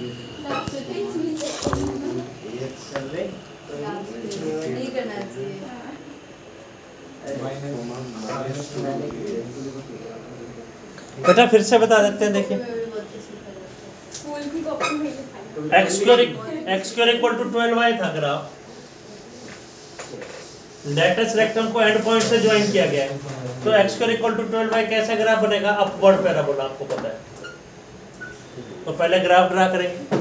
नहीं करना चाहिए। बेटा फिर से बता देते हैं, देखिए x square equal to 12y था ग्राफ, लेटेस्ट रेक्टम को एंड पॉइंट से ज्वाइन किया गया है, तो x square equal to 12y कैसा ग्राफ बनेगा? अपवर्ड पैराबोला, आपको पता है। तो पहले ग्राफ ड्रा करेंगे।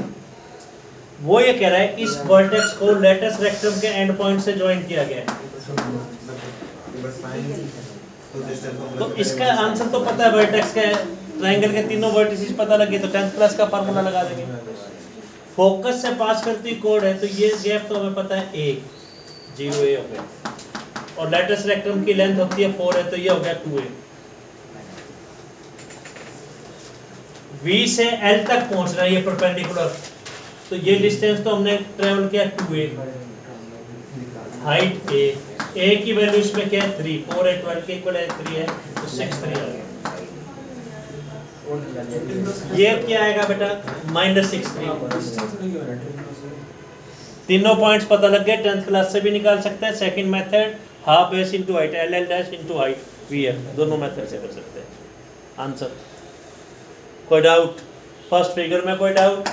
वो ये कह रहा है कि इस वर्टेक्स को लेटेस्ट रेक्टम के एंड पॉइंट से ज्वाइन किया गया है, तो इसका आंसर तो पता है, वर्टेक्स के ट्रायंगल के तीनों वर्टिसेस पता लगे, तो 10th क्लास का फार्मूला लगा देंगे। फोकस से पास करती कोड है, तो ये गैप तो हमें पता है 1 0 a हो गया, और लेटेस्ट रेक्टम की लेंथ होती है 4 है, तो ये हो गया 2a। V से L तक पहुंचना है, ये परपेंडिकुलर, तो ये डिस्टेंस तो हमने ट्रेवल किया 2a, हाइट a की वैल्यू इसमें क्या है 3, 4 है 12 के इक्वल है 3 है, तो 6 3 आ गया। ये क्या आएगा बेटा? -6 3। तीनों पॉइंट्स पता लग गए, 10th क्लास से भी निकाल सकते हैं। Second method half base into height, LL dash into height VF, दोनों मेथड से कर सकते हैं। आंसर कोई डाउट? फर्स्ट फिगर में कोई डाउट?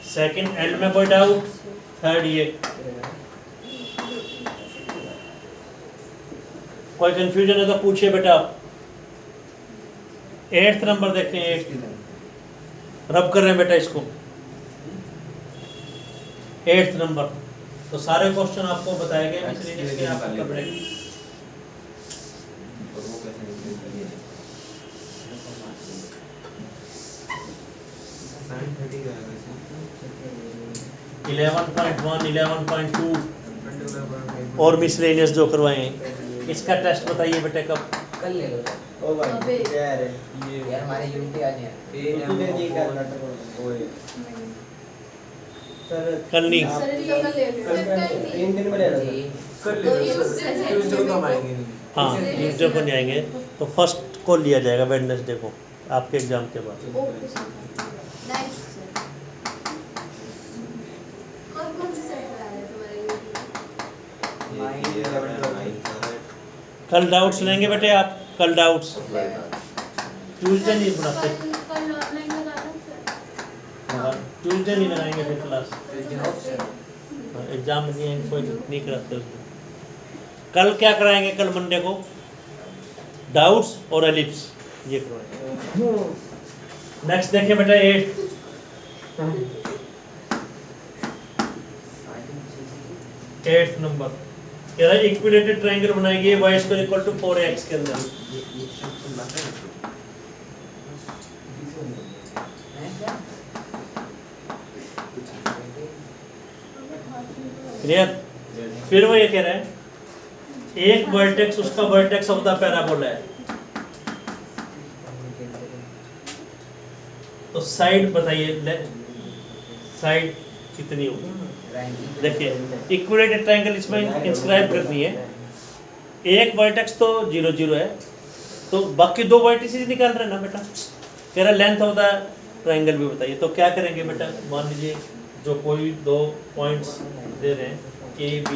सेकंड एल में कोई डाउट? थर्ड ये कोई कंफ्यूजन है तो पूछिए बेटा आप। 8th नंबर देखें, 8 रब कर रहे हैं बेटा इसको, 8th नंबर। तो सारे क्वेश्चन आपको बताए गए, इसलिए आपको कर रहे हैं। 11.1 11.2 और मिसलेनियस जो करवाए हैं। इसका टेस्ट बताइए बेटे कब? कल ले लो। ओ भाई यार हमारे यूनिटी आज है। कल नहीं, सर जी कल ले लो। 3 दिन में ले लो। कल ले लो। ट्यूसडे को हम आएंगे। हाँ ट्यूसडे को नहीं आएंगे, तो फर्स्ट को लिया जाएगा वेडनेसडे को, आपके एग्जाम के बाद। Okay sir, nice sir. कौन से सर पढ़ा रहे तुम्हारे? कल डाउट्स लेंगे बेटे आप, कल डाउट्स ट्यूसडे नहीं बनाते, कल ऑनलाइन लगा रहा हूं सर। ट्यूसडे नहीं लगाएंगे फिर क्लास, एग्जाम नहीं है, कोई नहीं कराते उसको। कल क्या कराएंगे? कल मंडे को डाउट्स और एलिप्स ये करवाएंगे। नेक्स्ट देखिए बेटा 8 8th नंबर कह रहा है इक्विलेटरल ट्रायंगल बनाएंगे y square equal to 4x के अंदर। क्लियर? फिर वो ये कह रहा है एक वर्टेक्स उसका वर्टेक्स ऑफ द पैराबोला है, तो साइड बताइए, साइड कितनी होगी? देखिए इक्विलेटरल ट्रायंगल इसमें इंस्क्राइब करनी है, एक वर्टेक्स तो 0 0 है, तो बाकी दो वर्टिसेस निकाल रहे हैं ना बेटा। कह रहा लेंथ ऑफ द ट्रायंगल भी बताइए, तो क्या करेंगे बेटा? मान लीजिए जो कोई दो पॉइंट्स दे रहे हैं A B,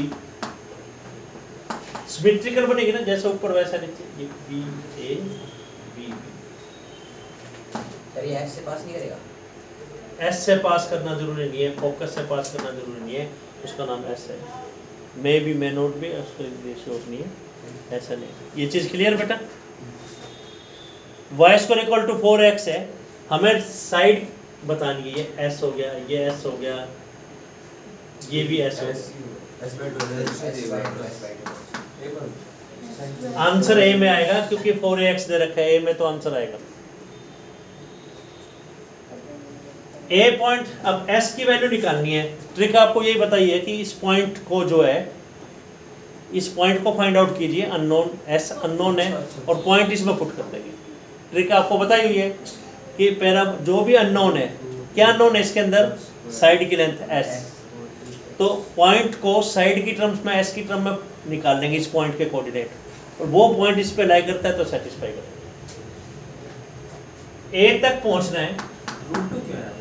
सिमेट्रिकल बनेगी ना, जैसे ऊपर वैसा नीचे, ये B A B सर ये एस से पास नहीं करेगा? S से पास करना जरूरी नहीं है, फोकस से पास करना जरूरी नहीं है, उसका नाम S है। मे भी मे नोट भी, उसका रेशियो नहीं है, ऐसा नहीं। ये चीज़ क्लियर बेटा? y square equal to 4x है, हमें साइड बतानी है, ये S हो गया, ये S हो गया, ये भी S हो गया। आंसर A में आएगा क्योंकि 4x दे रखा है, A में तो आंसर आएगा A पॉइंट। अब S की वैल्यू निकालनी है, ट्रिक आपको यही बताइए कि इस पॉइंट को जो है, इस पॉइंट को फाइंड आउट कीजिए, अननोन S अननोन है, और पॉइंट इसमें पुट कर देंगे। ट्रिक आपको बताई हुई है कि पैरा जो भी अननोन है, क्या अननोन है इसके अंदर? साइड की लेंथ S, तो पॉइंट को साइड की टर्म्स में S की टर्म में निकाल लेंगे, इस पॉइंट के कोऑर्डिनेट, और वो पॉइंट इस पे लाई करता है तो सेटिस्फाई करेगा। A तक पहुंचना है, रूट 2 क्या है?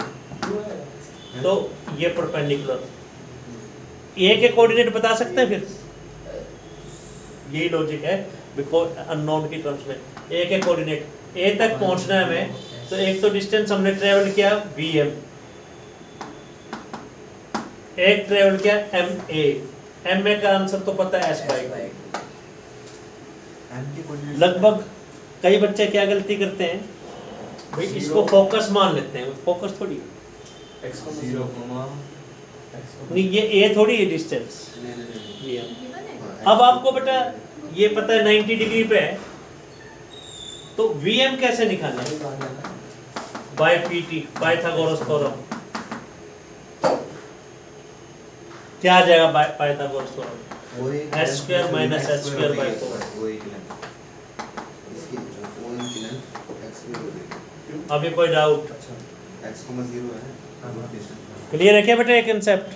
तो ये परपेंडिकुलर ए के कोऑर्डिनेट बता सकते हैं फिर, यही लॉजिक है बिकॉज अननोन की टर्म्स में ए के कोऑर्डिनेट ए तक पहुंचना है हमें, तो एक तो डिस्टेंस हमने ट्रेवल किया vm, एक ट्रेवल किया ma का आंसर तो पता है s/2। एम के कोऑर्डिनेट लगभग कई बच्चे क्या गलती करते हैं भाई, इसको फोकस मान लेते हैं, फोकस थोड़ी है। x 0, नहीं ये ए थोड़ी है डिस्टेंस vm। गिवन है अब आपको बेटा ये पता है 90 डिग्री पे है, तो vm कैसे निकालना है? By pt, Pythagoras theorem. क्या आ जाएगा Pythagoras theorem? s square minus h square by 4। अभी कोई डाउट? क्लियर है क्या बेटा ये कंसेप्ट?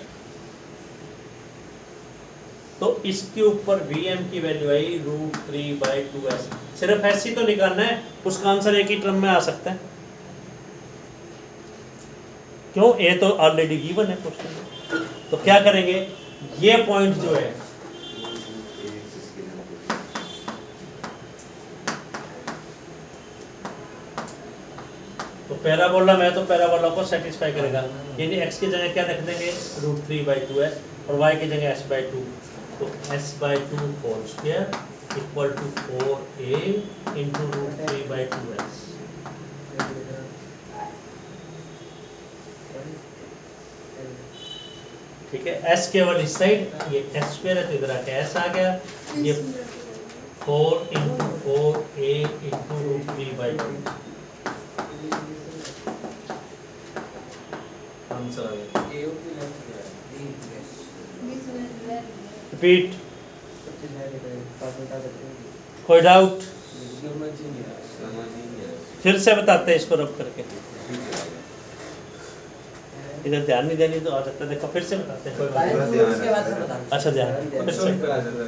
तो इसके ऊपर vm की वैल्यू आई √3/2s। सिर्फ s ही तो निकालना है, उसका आंसर एक ही टर्म में आ सकता है। क्यों? ए तो ऑलरेडी गिवन है क्वेश्चन में। तो क्या करेंगे, ये पॉइंट जो है तो पैराबोला में तो पैराबोला को सेटिस्फाई करेगा, यानी x की जगह क्या रख देंगे √3/2s और y की जगह s/2, तो s/2 whole square equal to 4a into √3/2s। ठीक है, s केवल इस साइड, ये s स्क्वायर है तो इधर आके s आ गया, ये 4 इंटू 4a इंटू √3/2 आंसर आ गया। रिपीट, कोई डाउट? फिर से बताते हैं इसको रब करके, इधर ध्यान नहीं देनी तो आ सकता है। देखो फिर से बताते हैं, कोई बात नहीं। उसके बाद से बता अच्छा ध्यान, फिर से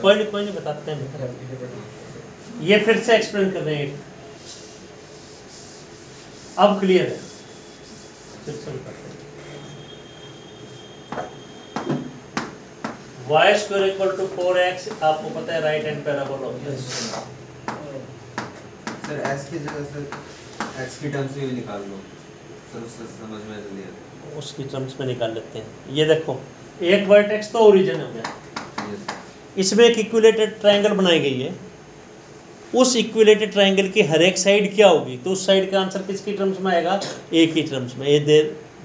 कोई नहीं बताते हैं। ये फिर से एक्सप्लेन कर रहे हैं, अब क्लियर है। फिर से बताते हैं, y square equal to 4x, आपको पता है राइट हैंड पैराबोला होता है। सर s की जगह सर x की टर्म्स में निकाल लो सर, उससे समझ में जल्दी आता उसकी टर्म्स में निकाल लेते हैं। ये देखो एक वर्टेक्स तो ओरिजिन हो गया, है। यस इसमें एक इक्विलेटेड ट्रायंगल बनाई गई है, उस इक्विलेटेड ट्रायंगल की हर एक साइड क्या होगी, तो उस साइड का आंसर किसकी टर्म्स में आएगा? ए की टर्म्स में। ए दे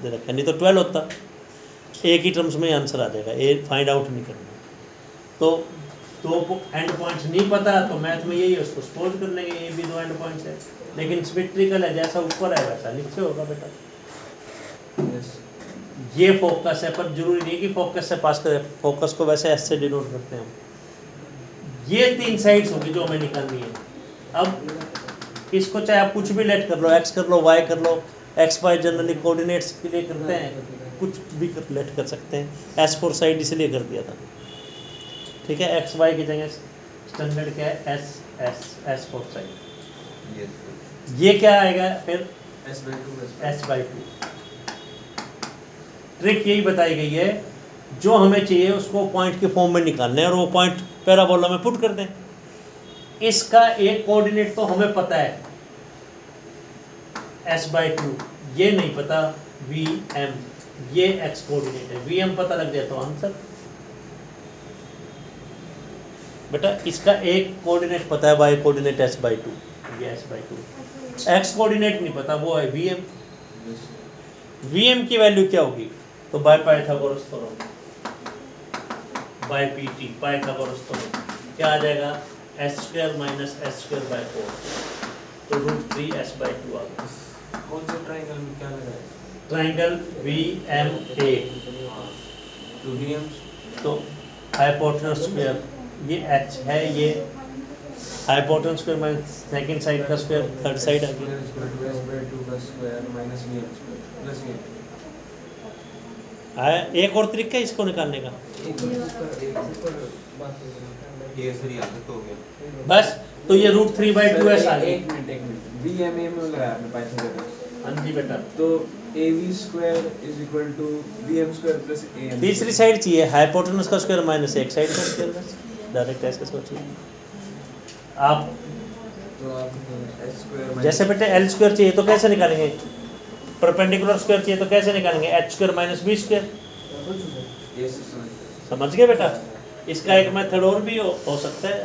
रखा, नहीं तो 12 होता। ए की टर्म्स में आंसर आ जाएगा, ए फाइंड आउट नहीं करना। तो दो एंड पॉइंट्स नहीं पता तो मैथ में यही है, उसको सपोज कर लेंगे ये भी 2 एंड पॉइंट्स है, लेकिन सिमेट्रिकल है, जैसा ऊपर है वैसा नीचे होगा बेटा। ये फोकस है, पर जरूरी नहीं कि फोकस से पास करें, फोकस को वैसे एस से डिनोट करते हैं हम। ये 3 साइड्स होगी जो हमें निकालनी है। अब इसको चाहे आप कुछ भी लेट कर लो, एक्स कर लो, वाई कर लो, एक्स वाई जनरली कोऑर्डिनेट्स के लिए करते हैं, कुछ भी लेट कर सकते हैं। S4 साइड इसलिए कर दिया था, ठीक है। एक्स वाई की जगह स्टैंडर्ड क्या है? S4 side. यस ये क्या आएगा फिर? s/2 ट्रिक यही बताई गई है, जो हमें चाहिए उसको पॉइंट के फॉर्म में निकालना है और वो पॉइंट पैराबोला में पुट कर दें। इसका एक कोऑर्डिनेट तो हमें पता है s/2, ये नहीं पता vm, ये x कोऑर्डिनेट है। vm पता लग जाए तो आंसर। बेटा इसका एक कोऑर्डिनेट पता है, y कोऑर्डिनेट s/2, ये s/2। x कोऑर्डिनेट नहीं पता, वो है vm। vm की वैल्यू क्या होगी? तो by Pythagoras theorem, by pt, Pythagoras theorem क्या आ जाएगा? s² माइनस s² बाय 4, तो √3s/2 आ गया। कौन से ट्रायंगल में क्या लगा है? ट्रायंगल VMA, तो vm तो हाइपोटेनस स्क्वायर, ये h है, ये hypotenuse square minus second side का स्क्वायर, थर्ड साइड आ गया। s/2 का square minus vm plus vm। एक और तरीका है इसको निकालने का, ये सर यहाँ तक तो हो गया। बस। तो ये √3/2s आ गया। एक मिनट VMA में लगाया आपने पाइथागोरस। हाँ जी बेटा, तो AV square is equal to BM square plus AM. तीसरी साइड चाहिए हाइपोटेनस का स्क्वायर माइनस एक साइड का स्क्वायर, बस डायरेक्ट ऐसे सोचिए आप। तो आप S square जैसे बेटे एल स्क्वायर चाहिए तो कैसे निकालेंगे, परपेंडिकुलर स्क्वायर चाहिए तो कैसे निकालेंगे, H square minus B square. ये से समझ समझ गए बेटा। इसका एक मेथड और भी हो सकता है,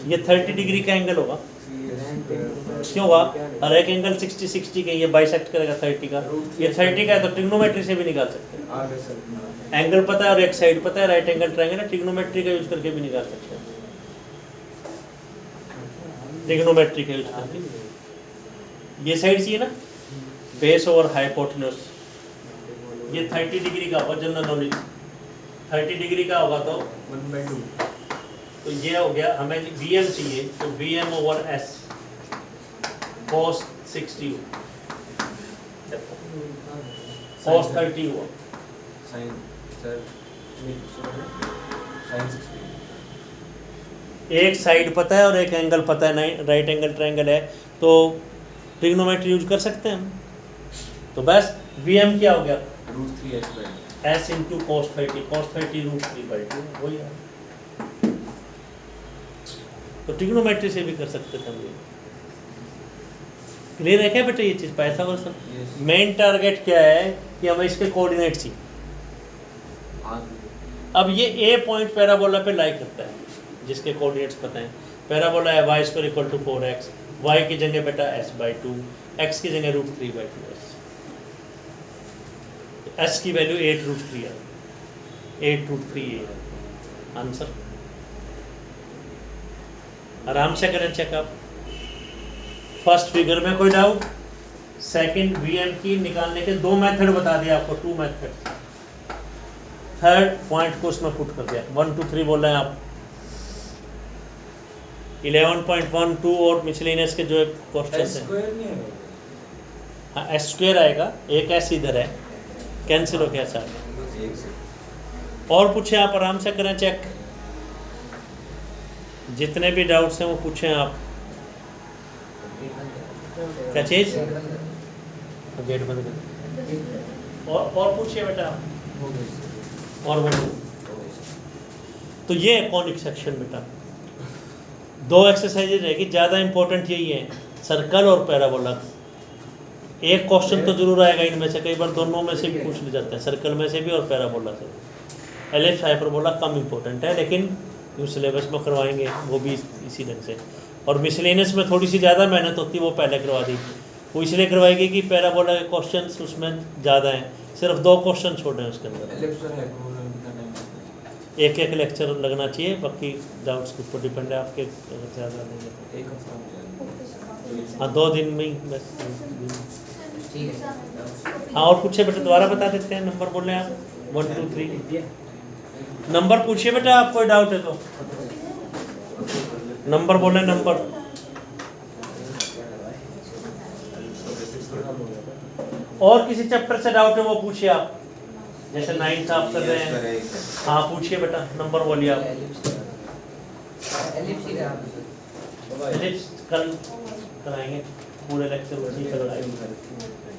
ये 30 डिग्री का एंगल होगा, क्यों हुआ, हर एक एंगल 60 के ये बाइसेक्ट करेगा 30 का, ये 30 का है तो ट्रिग्नोमेट्री से भी निकाल सकते हैं। आगे सर एंगल पता है और एक साइड पता है, राइट एंगल ट्रायंगल है, ट्रिग्नोमेट्री का यूज करके भी निकाल सकते हैं, ट्रिग्नोमेट्री का यूज करके। ये साइड चाहिए ना, बेस ओवर हाइपोटेन्यूज, ये 30 डिग्री का होगा, जनरल नॉलेज 30 डिग्री का होगा तो 1/2 तो ये हो गया, हमें Vm चाहिए तो Vm over S cos 60 cos 30 हुआ, sin सर sin 60 एक साइड पता है और एक एंगल पता है, राइट एंगल ट्रायंगल है तो ट्रिग्नोमेट्री यूज कर सकते हैं हम। तो बस Vm क्या हो गया, √3h/2 S इंटू cos 30 √3/2 वही है। तो ट्रिग्नोमेट्री से भी कर सकते थे हम ये। क्लियर है क्या बेटा ये चीज़, पाइथागोरस मेन टारगेट क्या है कि हमें इसके कोऑर्डिनेट चाहिए। अब ये ए पॉइंट पैराबोला पे लाई करता है जिसके कोऑर्डिनेट्स पता हैं। पैराबोला है y square equal to 4x, y की जगह बेटा s/2, x की जगह √3/2s, s की वैल्यू 8√3 है, 8√3 है आंसर। आराम से करें चेकअप। फर्स्ट फिगर में कोई डाउट, सेकंड Vm की निकालने के दो मेथड बता दिया आपको, 2 मेथड। थर्ड पॉइंट को उसमें पुट कर दिया, 1 2 3 बोल रहे हैं आप। 11.12 और मिसलेनियस के जो क्वेश्चन हैं, स्क्वायर नहीं है हाँ एस स्क्वायर आएगा, एक एस इधर है, कैंसिल हो गया सर। एक से और पूछे आप, आराम से करें चेक, जितने भी डाउट्स हैं वो पूछें आप। क्या चीज, गेट बंद कर, और पूछिए बेटा आप। और बोलो। तो ये कॉनिक सेक्शन बेटा, 2 एक्सरसाइजेज रहेगी, ज़्यादा इंपॉर्टेंट यही है, सर्कल और पैराबोला। एक क्वेश्चन तो जरूर आएगा इनमें से, कई बार दोनों में से भी पूछ लिया जाता है, सर्कल में से भी और पैराबोला से। एलिप्स हाइपरबोला कम इंपॉर्टेंट है, लेकिन जो सिलेबस में करवाएंगे वो भी इसी ढंग से। और मिसलेनियस में थोड़ी सी ज़्यादा मेहनत होती है, वो पहले करवा दी, वो इसलिए करवाएगी कि पैराबोला के क्वेश्चंस उसमें ज़्यादा हैं, सिर्फ 2 क्वेश्चन छोड़े हैं उसके अंदर। एलिप्स और हाइपरबोला कितना टाइम, एक लेक्चर लगना चाहिए, बाकी डाउट्स के ऊपर डिपेंड है आपके, अगर ज़्यादा नहीं है एक हफ्ता हो जाएगा। हाँ 2 दिन में ही बस। ठीक है। हाँ और पूछे बेटा, दोबारा बता देते हैं, नंबर बोल रहे हैं आप 1 2 3 नंबर पूछिए बेटा, आप कोई डाउट है तो नंबर बोले, नंबर। और किसी चैप्टर से डाउट है वो पूछिए आप, जैसे 9th आप कर रहे हैं, हाँ पूछिए बेटा, नंबर बोलिए आप। एलिप्स एलिप्स कल कराएंगे, पूरे लेक्चर उसी पर कराएंगे।